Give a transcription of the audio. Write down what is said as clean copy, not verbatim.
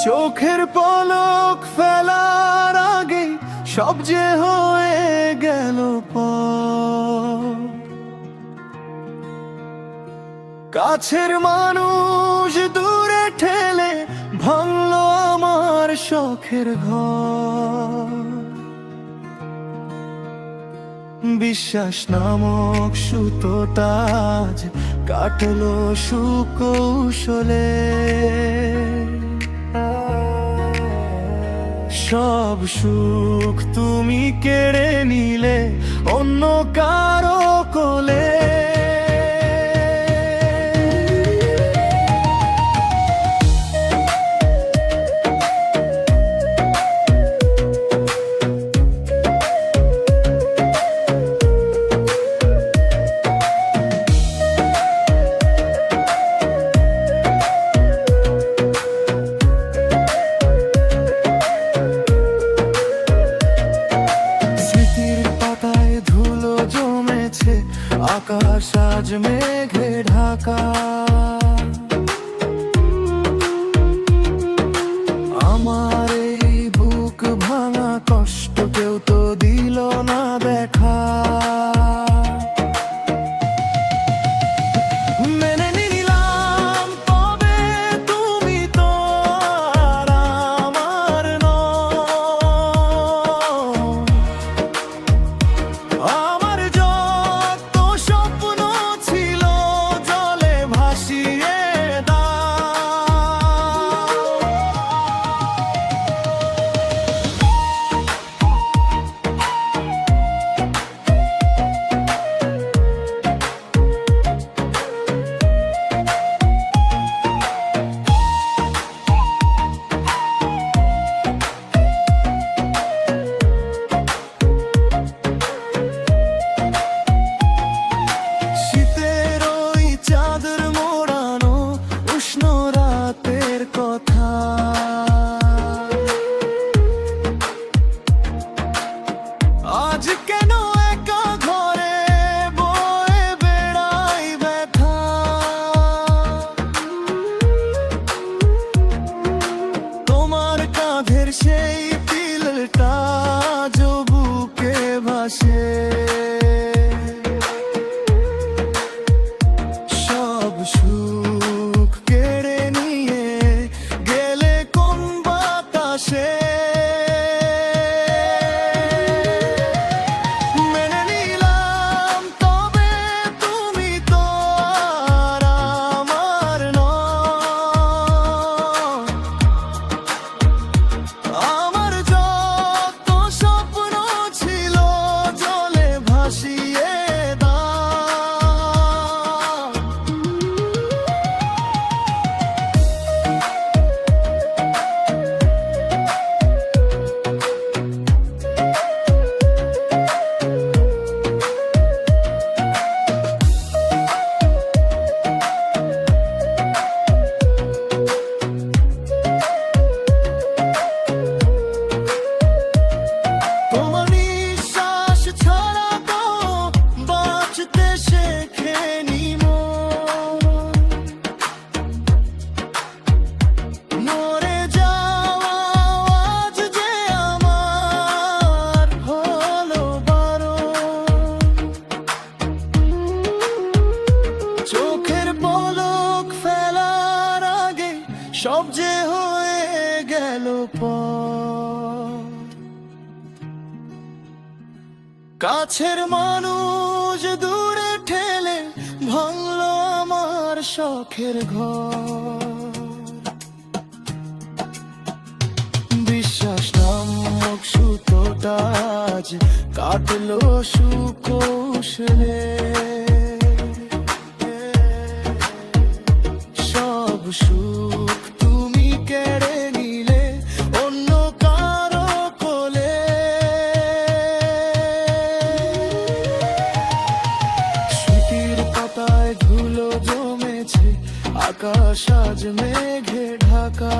চোখের পলক ফেলার আগে সব যে হয়ে গেল পর। কাছের মানুষ দূরে ঠেলে ভাঙলো আমার শখের ঘর। বিশ্বাস নামক সুতোটা আজ কাটলো সুকৌশলে। সব সুখ তুমি কেড়ে নিলে অন্য কারো কোলে। আকাশ আজ মেঘে ঢাকা। আমার এই বুক ভাঙা কষ্ট কেউ তো দিল না দেখা। মেনে নিলাম তবে তুমি তো আর আমার নও। আমার আজ কেন একা ঘরে বয়ে বেড়াই ব্যথা। তোমার কাঁধের সেই পিলটা বুকে ভাসে। সব সুখ কেড়ে নিয়ে গেলে কোন বাতাসে। চোখের পলক ফেলার আগে সব যে হয়ে গেল পর। কাছের মানুষ দূরে ঠেলে ভাঙলো আমার শখের ঘর। বিশ্বাস নামক সুতোটা আজ কাটলো সুকৌশলে। সুখ তুমি কেড়ে নিলে অন্য কারো কোলে। স্মৃতির পাতায় ধুলো জমেছে, আকাশ আজ মেঘে ঢাকা।